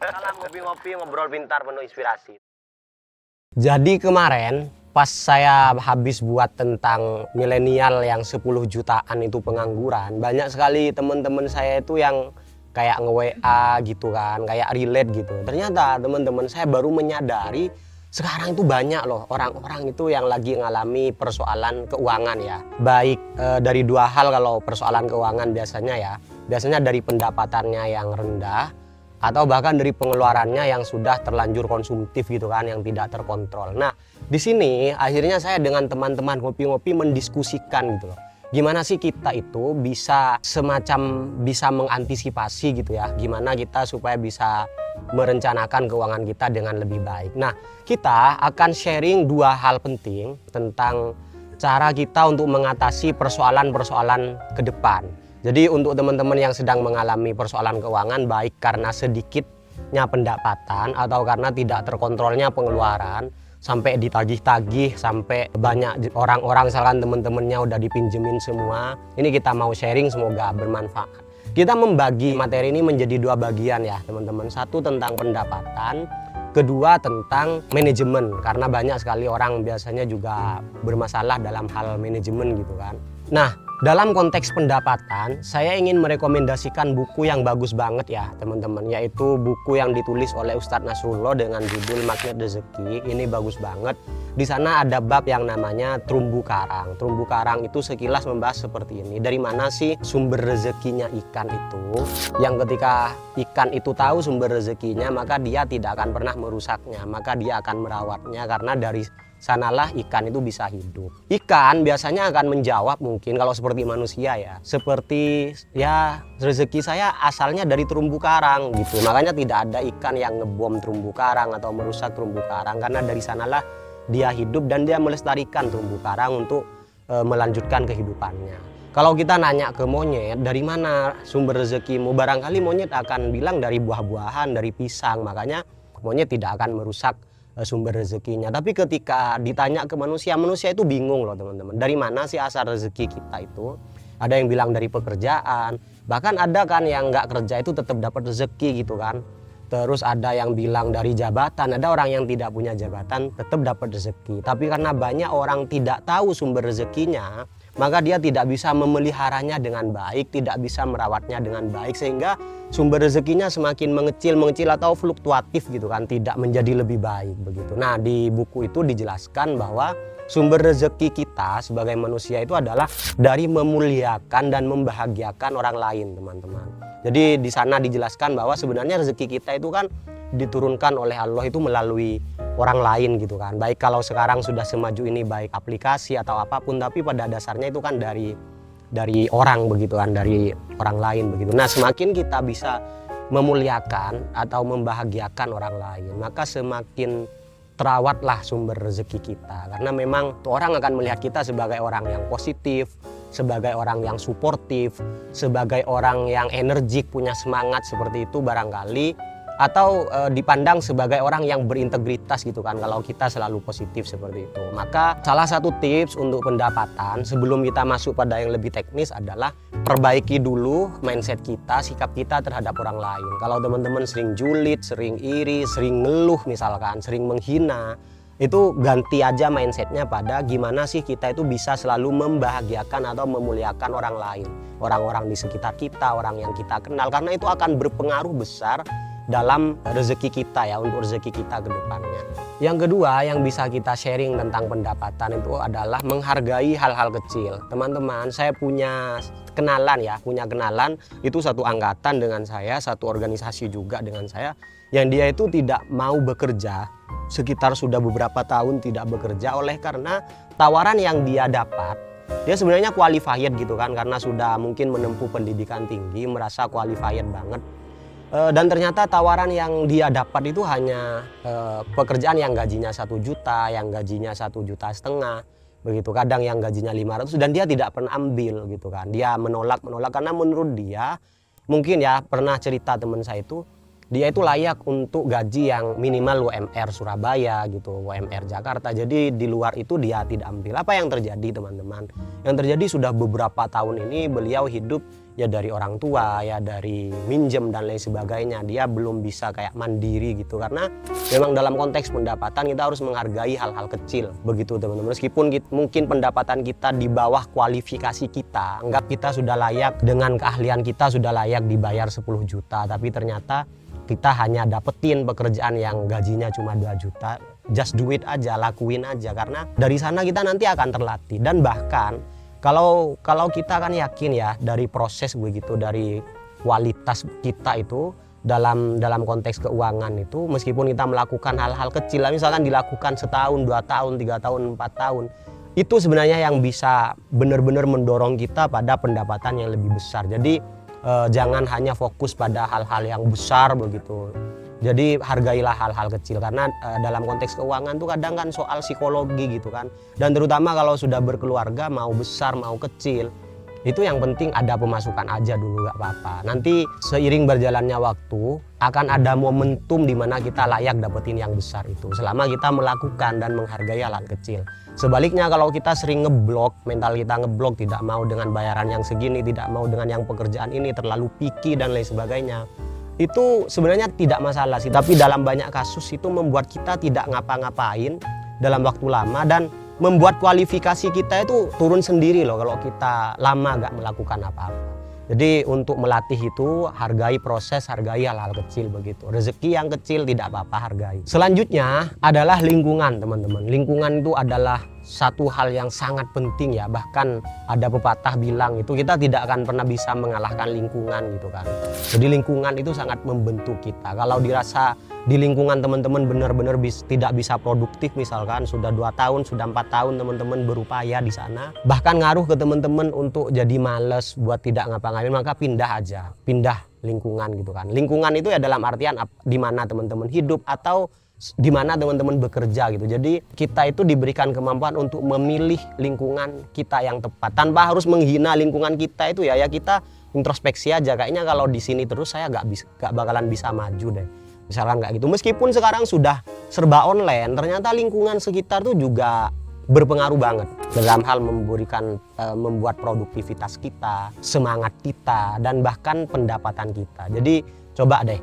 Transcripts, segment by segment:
Salam ngopi-ngopi, ngobrol pintar penuh inspirasi. Jadi kemarin pas saya habis buat tentang milenial yang 10 jutaan itu pengangguran, banyak sekali teman-teman saya itu yang kayak nge-WA gitu kan, kayak relate gitu. Ternyata teman-teman saya baru menyadari sekarang itu banyak loh orang-orang itu yang lagi ngalami persoalan keuangan ya. Baik dari dua hal kalau persoalan keuangan biasanya dari pendapatannya yang rendah atau bahkan dari pengeluarannya yang sudah terlanjur konsumtif gitu kan, yang tidak terkontrol. Nah, di sini akhirnya saya dengan teman-teman ngopi-ngopi mendiskusikan gitu loh. Gimana sih kita itu bisa bisa mengantisipasi gitu ya. Gimana kita supaya bisa merencanakan keuangan kita dengan lebih baik. Nah, kita akan sharing dua hal penting tentang cara kita untuk mengatasi persoalan-persoalan ke depan. Jadi untuk teman-teman yang sedang mengalami persoalan keuangan, baik karena sedikitnya pendapatan atau karena tidak terkontrolnya pengeluaran, sampai ditagih-tagih, sampai banyak orang-orang misalkan teman-temannya udah dipinjemin semua. Ini kita mau sharing, semoga bermanfaat. Kita membagi materi ini menjadi dua bagian ya teman-teman. Satu tentang pendapatan, kedua tentang manajemen. Karena banyak sekali orang biasanya juga bermasalah dalam hal manajemen gitu kan. Nah, dalam konteks pendapatan, saya ingin merekomendasikan buku yang bagus banget ya teman-teman, yaitu buku yang ditulis oleh Ustadz Nasrullah dengan judul Magnet Rezeki. Ini bagus banget. Di sana ada bab yang namanya terumbu karang. Terumbu karang itu sekilas membahas seperti ini. Dari mana sih sumber rezekinya ikan itu? Yang ketika ikan itu tahu sumber rezekinya, maka dia tidak akan pernah merusaknya, maka dia akan merawatnya, karena dari sanalah ikan itu bisa hidup. Ikan biasanya akan menjawab mungkin kalau seperti manusia ya, seperti ya rezeki saya asalnya dari terumbu karang gitu. Makanya tidak ada ikan yang ngebom terumbu karang atau merusak terumbu karang, karena dari sanalah dia hidup dan dia melestarikan terumbu karang untuk melanjutkan kehidupannya. Kalau kita nanya ke monyet, dari mana sumber rezekimu? Barangkali monyet akan bilang dari buah-buahan, dari pisang. Makanya monyet tidak akan merusak sumber rezekinya. Tapi ketika ditanya ke manusia, manusia itu bingung loh teman-teman. Dari mana sih asal rezeki kita itu? Ada yang bilang dari pekerjaan, bahkan ada kan yang nggak kerja itu tetap dapat rezeki gitu kan. Terus ada yang bilang dari jabatan, ada orang yang tidak punya jabatan tetap dapat rezeki. Tapi karena banyak orang tidak tahu sumber rezekinya, maka dia tidak bisa memeliharanya dengan baik, tidak bisa merawatnya dengan baik, sehingga sumber rezekinya semakin mengecil atau fluktuatif gitu kan, tidak menjadi lebih baik begitu. Nah, di buku itu dijelaskan bahwa sumber rezeki kita sebagai manusia itu adalah dari memuliakan dan membahagiakan orang lain, teman-teman. Jadi di sana dijelaskan bahwa sebenarnya rezeki kita itu kan diturunkan oleh Allah itu melalui orang lain gitu kan. Baik kalau sekarang sudah semaju ini, baik aplikasi atau apapun, tapi pada dasarnya itu kan dari orang begitu kan, dari orang lain begitu. Nah, semakin kita bisa memuliakan atau membahagiakan orang lain, maka semakin terawatlah sumber rezeki kita. Karena memang orang akan melihat kita sebagai orang yang positif, sebagai orang yang suportif, sebagai orang yang energik, punya semangat seperti itu barangkali, atau dipandang sebagai orang yang berintegritas gitu kan kalau kita selalu positif seperti itu. Maka salah satu tips untuk pendapatan sebelum kita masuk pada yang lebih teknis adalah perbaiki dulu mindset kita, sikap kita terhadap orang lain. Kalau teman-teman sering julid, sering iri, sering ngeluh misalkan, sering menghina, itu ganti aja mindsetnya pada gimana sih kita itu bisa selalu membahagiakan atau memuliakan orang lain, orang-orang di sekitar kita, orang yang kita kenal, karena itu akan berpengaruh besar dalam rezeki kita ya, untuk rezeki kita ke depannya. Yang kedua yang bisa kita sharing tentang pendapatan itu adalah menghargai hal-hal kecil. Teman-teman, saya punya kenalan itu satu angkatan dengan saya, satu organisasi juga dengan saya, yang dia itu tidak mau bekerja, sekitar sudah beberapa tahun tidak bekerja oleh karena tawaran yang dia dapat. Dia sebenarnya qualified gitu kan, karena sudah mungkin menempuh pendidikan tinggi, merasa qualified banget. Dan ternyata tawaran yang dia dapat itu hanya pekerjaan yang gajinya 1 juta, yang gajinya 1,5 juta begitu, kadang yang gajinya 500, dan dia tidak pernah ambil gitu kan. Dia menolak karena menurut dia, mungkin ya pernah cerita teman saya itu, dia itu layak untuk gaji yang minimal UMR Surabaya gitu, UMR Jakarta. Jadi di luar itu dia tidak ambil. Apa yang terjadi teman-teman? Yang terjadi sudah beberapa tahun ini beliau hidup ya dari orang tua, ya dari minjem dan lain sebagainya. Dia belum bisa kayak mandiri gitu, karena memang dalam konteks pendapatan kita harus menghargai hal-hal kecil begitu teman-teman. Meskipun mungkin pendapatan kita di bawah kualifikasi kita, anggap kita sudah layak, dengan keahlian kita sudah layak dibayar 10 juta, tapi ternyata kita hanya dapetin pekerjaan yang gajinya cuma 2 juta, just do it aja, lakuin aja, karena dari sana kita nanti akan terlatih. Dan bahkan kalau kita kan yakin ya dari proses begitu, dari kualitas kita itu dalam konteks keuangan itu, meskipun kita melakukan hal-hal kecil, misalkan dilakukan setahun, 2 tahun, 3 tahun, 4 tahun, itu sebenarnya yang bisa benar-benar mendorong kita pada pendapatan yang lebih besar. Jadi jangan hanya fokus pada hal-hal yang besar begitu. Jadi hargailah hal-hal kecil, karena dalam konteks keuangan tuh kadang kan soal psikologi gitu kan. Dan terutama kalau sudah berkeluarga, mau besar mau kecil, itu yang penting ada pemasukan aja dulu, nggak apa-apa. Nanti seiring berjalannya waktu akan ada momentum di mana kita layak dapetin yang besar itu, selama kita melakukan dan menghargai hal-hal kecil. Sebaliknya kalau kita sering ngeblok, mental kita ngeblok, tidak mau dengan bayaran yang segini, tidak mau dengan yang pekerjaan ini, terlalu picky dan lain sebagainya, itu sebenarnya tidak masalah sih. Tapi dalam banyak kasus itu membuat kita tidak ngapa-ngapain dalam waktu lama, dan membuat kualifikasi kita itu turun sendiri loh kalau kita lama gak melakukan apa-apa. Jadi untuk melatih itu hargai proses, hargai hal-hal kecil begitu. Rezeki yang kecil tidak apa-apa, hargai. Selanjutnya adalah lingkungan teman-teman. Lingkungan itu adalah satu hal yang sangat penting ya. Bahkan ada pepatah bilang itu kita tidak akan pernah bisa mengalahkan lingkungan gitu kan. Jadi lingkungan itu sangat membentuk kita. Kalau dirasa di lingkungan teman-teman benar-benar tidak bisa produktif, misalkan sudah 2 tahun, sudah 4 tahun teman-teman berupaya di sana, bahkan ngaruh ke teman-teman untuk jadi males buat tidak ngapa-ngapain, maka pindah aja, pindah lingkungan gitu kan. Lingkungan itu ya dalam artian di mana teman-teman hidup atau di mana teman-teman bekerja gitu. Jadi kita itu diberikan kemampuan untuk memilih lingkungan kita yang tepat tanpa harus menghina lingkungan kita itu ya kita introspeksi aja, kayaknya kalau di sini terus saya gak bakalan bisa maju deh. Misalkan kayak gitu. Meskipun sekarang sudah serba online, ternyata lingkungan sekitar tuh juga berpengaruh banget dalam hal membuat produktivitas kita, semangat kita, dan bahkan pendapatan kita. Jadi coba deh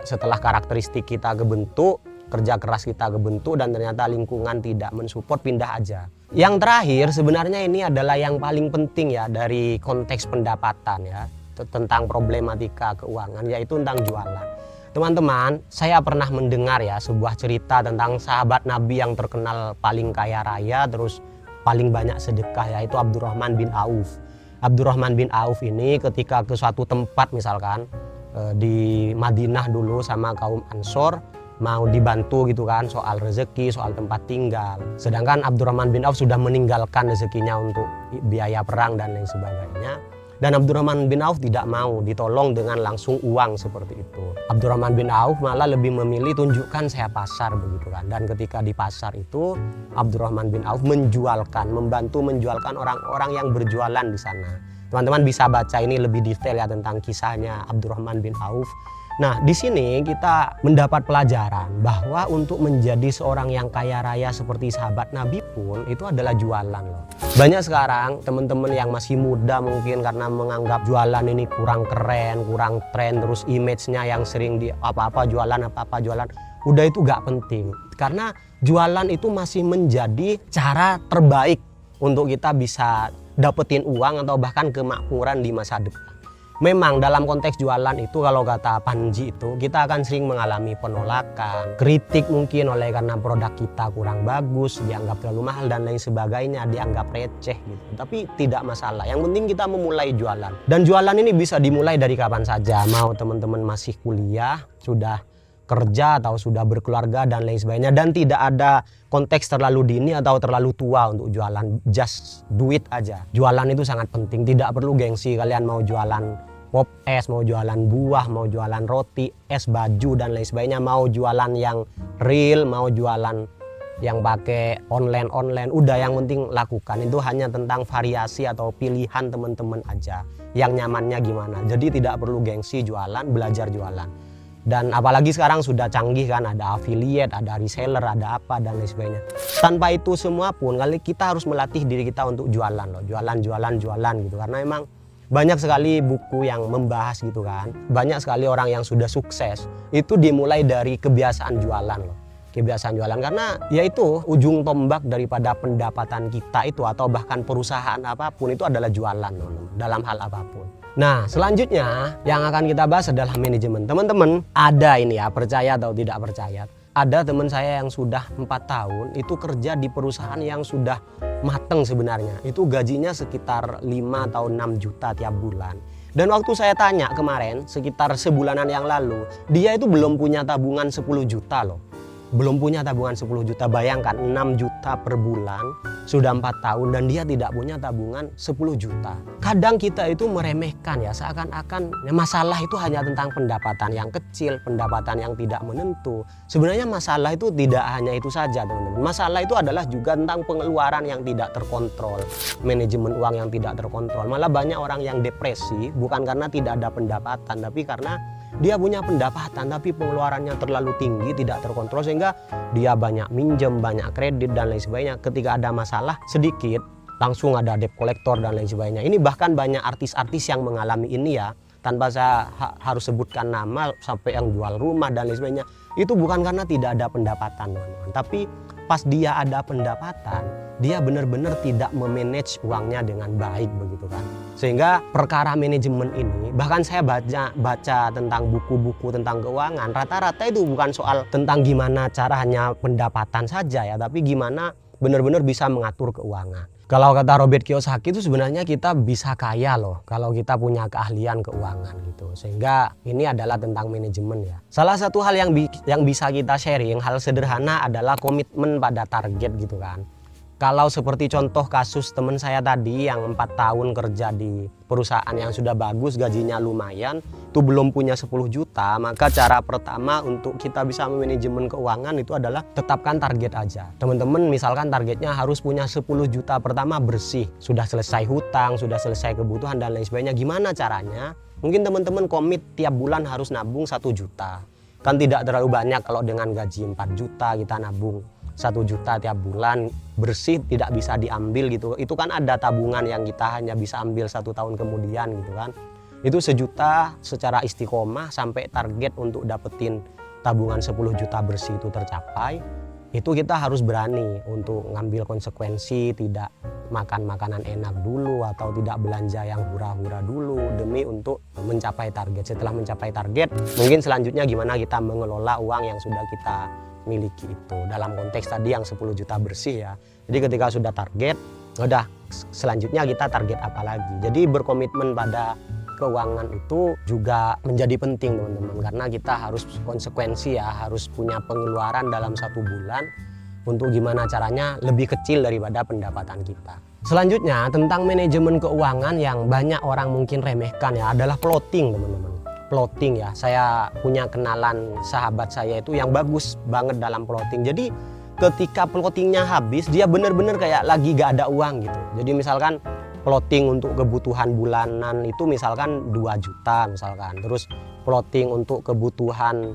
setelah karakteristik kita kebentuk, kerja keras kita kebentuk, dan ternyata lingkungan tidak mensupport, pindah aja. Yang terakhir sebenarnya ini adalah yang paling penting ya dari konteks pendapatan ya, tentang problematika keuangan, yaitu tentang jualan. Teman-teman, saya pernah mendengar ya sebuah cerita tentang sahabat Nabi yang terkenal paling kaya raya, terus paling banyak sedekah, yaitu Abdurrahman bin Auf. Abdurrahman bin Auf ini ketika ke suatu tempat, misalkan di Madinah dulu sama kaum Ansor, mau dibantu gitu kan soal rezeki, soal tempat tinggal. Sedangkan Abdurrahman bin Auf sudah meninggalkan rezekinya untuk biaya perang dan lain sebagainya. Dan Abdurrahman bin Auf tidak mau ditolong dengan langsung uang seperti itu. Abdurrahman bin Auf malah lebih memilih tunjukkan saya pasar begitu kan. Dan ketika di pasar itu Abdurrahman bin Auf membantu menjualkan orang-orang yang berjualan di sana. Teman-teman bisa baca ini lebih detail ya tentang kisahnya Abdurrahman bin Auf. Nah, di sini kita mendapat pelajaran bahwa untuk menjadi seorang yang kaya raya seperti sahabat Nabi pun itu adalah jualan loh. Banyak sekarang teman-teman yang masih muda mungkin karena menganggap jualan ini kurang keren, kurang tren, terus image-nya yang sering di apa-apa jualan. Udah itu gak penting. Karena jualan itu masih menjadi cara terbaik untuk kita bisa dapetin uang atau bahkan kemakmuran di masa depan. Memang dalam konteks jualan itu kalau kata Panji itu kita akan sering mengalami penolakan, kritik mungkin oleh karena produk kita kurang bagus, dianggap terlalu mahal dan lain sebagainya, dianggap receh gitu. Tapi tidak masalah, yang penting kita memulai jualan. Dan jualan ini bisa dimulai dari kapan saja, mau teman-teman masih kuliah, sudah kerja atau sudah berkeluarga dan lain sebagainya, dan tidak ada konteks terlalu dini atau terlalu tua untuk jualan, just do it aja. Jualan itu sangat penting, tidak perlu gengsi. Kalian mau jualan pop es, mau jualan buah, mau jualan roti, es, baju dan lain sebagainya, mau jualan yang real, mau jualan yang pakai online, udah yang penting lakukan. Itu hanya tentang variasi atau pilihan teman-teman aja yang nyamannya gimana. Jadi tidak perlu gengsi jualan, belajar jualan. Dan apalagi sekarang sudah canggih kan, ada affiliate, ada reseller, ada apa dan lain sebagainya. Tanpa itu semua pun kali kita harus melatih diri kita untuk jualan loh, jualan gitu. Karena emang banyak sekali buku yang membahas gitu kan. Banyak sekali orang yang sudah sukses itu dimulai dari kebiasaan jualan loh. Kebiasaan jualan karena yaitu ujung tombak daripada pendapatan kita itu atau bahkan perusahaan apapun itu adalah jualan loh, dalam hal apapun. Nah selanjutnya yang akan kita bahas adalah manajemen. Teman-teman ada ini ya, percaya atau tidak percaya, ada teman saya yang sudah 4 tahun itu kerja di perusahaan yang sudah mateng sebenarnya. Itu gajinya sekitar 5 atau 6 juta tiap bulan. Dan waktu saya tanya kemarin sekitar sebulanan yang lalu, dia itu belum punya tabungan 10 juta loh. Belum punya tabungan 10 juta, bayangkan 6 juta per bulan, sudah 4 tahun dan dia tidak punya tabungan 10 juta. Kadang kita itu meremehkan ya, seakan-akan ya masalah itu hanya tentang pendapatan yang kecil, pendapatan yang tidak menentu. Sebenarnya masalah itu tidak hanya itu saja teman-teman. Masalah itu adalah juga tentang pengeluaran yang tidak terkontrol, manajemen uang yang tidak terkontrol. Malah banyak orang yang depresi bukan karena tidak ada pendapatan, tapi karena dia punya pendapatan tapi pengeluarannya terlalu tinggi, tidak terkontrol sehingga dia banyak minjem, banyak kredit dan lain sebagainya. Ketika ada masalah sedikit langsung ada debt collector dan lain sebagainya. Ini bahkan banyak artis-artis yang mengalami ini ya, tanpa saya harus sebutkan nama, sampai yang jual rumah dan lain sebagainya. Itu bukan karena tidak ada pendapatan teman-teman, tapi pas dia ada pendapatan, dia benar-benar tidak memanage uangnya dengan baik begitu kan. Sehingga perkara manajemen ini, bahkan saya baca tentang buku-buku tentang keuangan, rata-rata itu bukan soal tentang gimana cara hanya pendapatan saja ya, tapi gimana benar-benar bisa mengatur keuangan. Kalau kata Robert Kiyosaki itu sebenarnya kita bisa kaya loh kalau kita punya keahlian keuangan gitu. Sehingga ini adalah tentang manajemen ya. Salah satu hal yang bisa kita sharing, hal sederhana adalah komitmen pada target gitu kan. Kalau seperti contoh kasus teman saya tadi yang 4 tahun kerja di perusahaan yang sudah bagus, gajinya lumayan, itu belum punya 10 juta, maka cara pertama untuk kita bisa manajemen keuangan itu adalah tetapkan target aja. Teman-teman misalkan targetnya harus punya 10 juta pertama bersih, sudah selesai hutang, sudah selesai kebutuhan dan lain sebagainya. Gimana caranya? Mungkin teman-teman komit tiap bulan harus nabung 1 juta. Kan tidak terlalu banyak kalau dengan gaji 4 juta kita nabung 1 juta tiap bulan bersih, tidak bisa diambil gitu. Itu kan ada tabungan yang kita hanya bisa ambil 1 tahun kemudian gitu kan. Itu 1 juta secara istiqomah sampai target untuk dapetin tabungan 10 juta bersih itu tercapai. Itu kita harus berani untuk ngambil konsekuensi, tidak makan makanan enak dulu atau tidak belanja yang hura-hura dulu demi untuk mencapai target. Setelah mencapai target, mungkin selanjutnya gimana kita mengelola uang yang sudah kita miliki itu. Dalam konteks tadi yang 10 juta bersih ya. Jadi ketika sudah target, udah selanjutnya kita target apa lagi. Jadi berkomitmen pada keuangan itu juga menjadi penting teman-teman. Karena kita harus konsekuensi ya, harus punya pengeluaran dalam 1 bulan untuk gimana caranya lebih kecil daripada pendapatan kita. Selanjutnya tentang manajemen keuangan yang banyak orang mungkin remehkan ya adalah plotting teman-teman. Plotting ya, saya punya kenalan sahabat saya itu yang bagus banget dalam plotting. Jadi ketika plottingnya habis, dia bener-bener kayak lagi gak ada uang gitu. Jadi misalkan plotting untuk kebutuhan bulanan itu misalkan 2 juta misalkan. Terus plotting untuk kebutuhan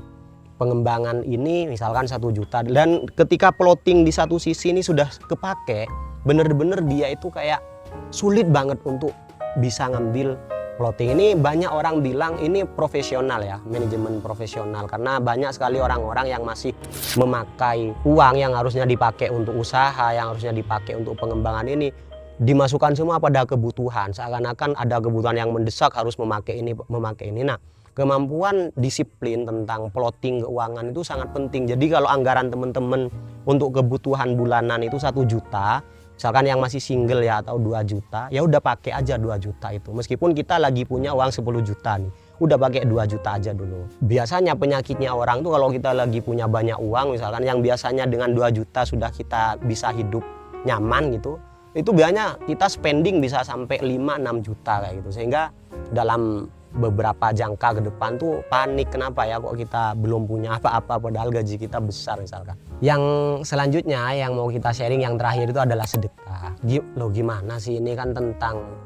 pengembangan ini misalkan 1 juta. Dan ketika plotting di satu sisi ini sudah kepake, bener-bener dia itu kayak sulit banget untuk bisa ngambil plotting. Ini banyak orang bilang ini profesional ya, manajemen profesional, karena banyak sekali orang-orang yang masih memakai uang yang harusnya dipakai untuk usaha, yang harusnya dipakai untuk pengembangan ini, dimasukkan semua pada kebutuhan, seakan-akan ada kebutuhan yang mendesak harus memakai ini, memakai ini. Nah, kemampuan disiplin tentang plotting keuangan itu sangat penting. Jadi kalau anggaran teman-teman untuk kebutuhan bulanan itu 1 juta, misalkan yang masih single ya atau 2 juta, ya udah pakai aja 2 juta itu. Meskipun kita lagi punya uang 10 juta nih, udah pakai 2 juta aja dulu. Biasanya penyakitnya orang tuh kalau kita lagi punya banyak uang, misalkan yang biasanya dengan 2 juta sudah kita bisa hidup nyaman gitu, itu biasanya kita spending bisa sampai 5-6 juta kayak gitu. Sehingga dalam beberapa jangka ke depan tuh panik, kenapa ya kok kita belum punya apa-apa padahal gaji kita besar misalkan. Yang selanjutnya yang mau kita sharing yang terakhir itu adalah sedekah. Loh gimana sih, ini kan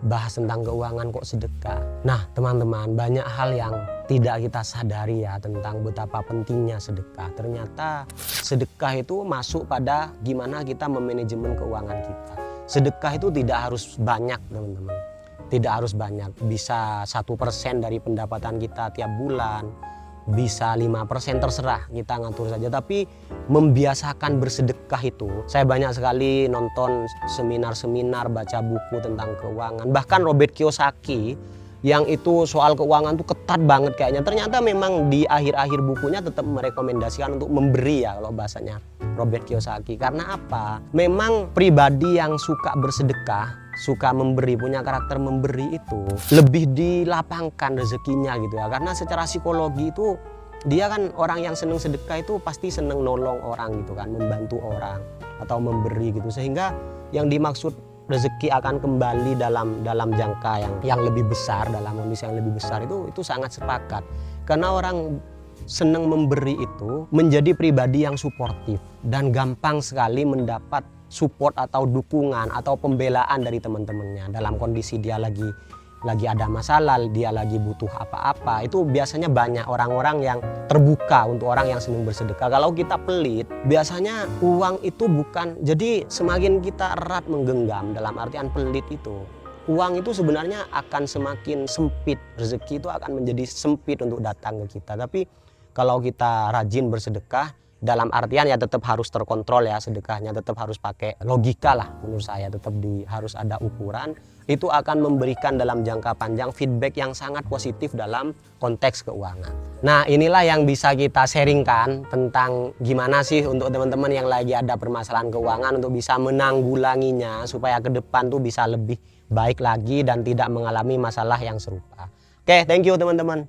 bahas tentang keuangan kok sedekah. Nah teman-teman, banyak hal yang tidak kita sadari ya tentang betapa pentingnya sedekah. Ternyata sedekah itu masuk pada gimana kita memanajemen keuangan kita. Sedekah itu tidak harus banyak teman-teman. Tidak harus banyak, bisa 1% dari pendapatan kita tiap bulan, bisa 5%, terserah kita ngatur saja. Tapi membiasakan bersedekah itu, saya banyak sekali nonton seminar-seminar, baca buku tentang keuangan. Bahkan Robert Kiyosaki yang itu soal keuangan tuh ketat banget kayaknya. Ternyata memang di akhir-akhir bukunya tetap merekomendasikan untuk memberi ya kalau bahasanya Robert Kiyosaki. Karena apa? Memang pribadi yang suka bersedekah, suka memberi, punya karakter memberi itu lebih dilapangkan rezekinya gitu ya. Karena secara psikologi itu dia kan orang yang seneng sedekah itu pasti seneng nolong orang gitu kan, membantu orang atau memberi gitu, sehingga yang dimaksud rezeki akan kembali dalam jangka yang lebih besar, dalam kondisi yang lebih besar itu sangat sepakat. Karena orang seneng memberi itu menjadi pribadi yang suportif dan gampang sekali mendapat support atau dukungan atau pembelaan dari teman-temannya dalam kondisi dia lagi ada masalah, dia lagi butuh apa-apa. Itu biasanya banyak orang-orang yang terbuka untuk orang yang senang bersedekah. Kalau kita pelit, biasanya uang itu bukan, jadi semakin kita erat menggenggam, dalam artian pelit itu, uang itu sebenarnya akan semakin sempit, rezeki itu akan menjadi sempit untuk datang ke kita. Tapi kalau kita rajin bersedekah, dalam artian ya tetap harus terkontrol ya sedekahnya, tetap harus pakai logika lah menurut saya, tetap harus ada ukuran. Itu akan memberikan dalam jangka panjang feedback yang sangat positif dalam konteks keuangan. Nah inilah yang bisa kita sharingkan tentang gimana sih untuk teman-teman yang lagi ada permasalahan keuangan untuk bisa menanggulanginya supaya ke depan tuh bisa lebih baik lagi dan tidak mengalami masalah yang serupa. Oke, thank you teman-teman.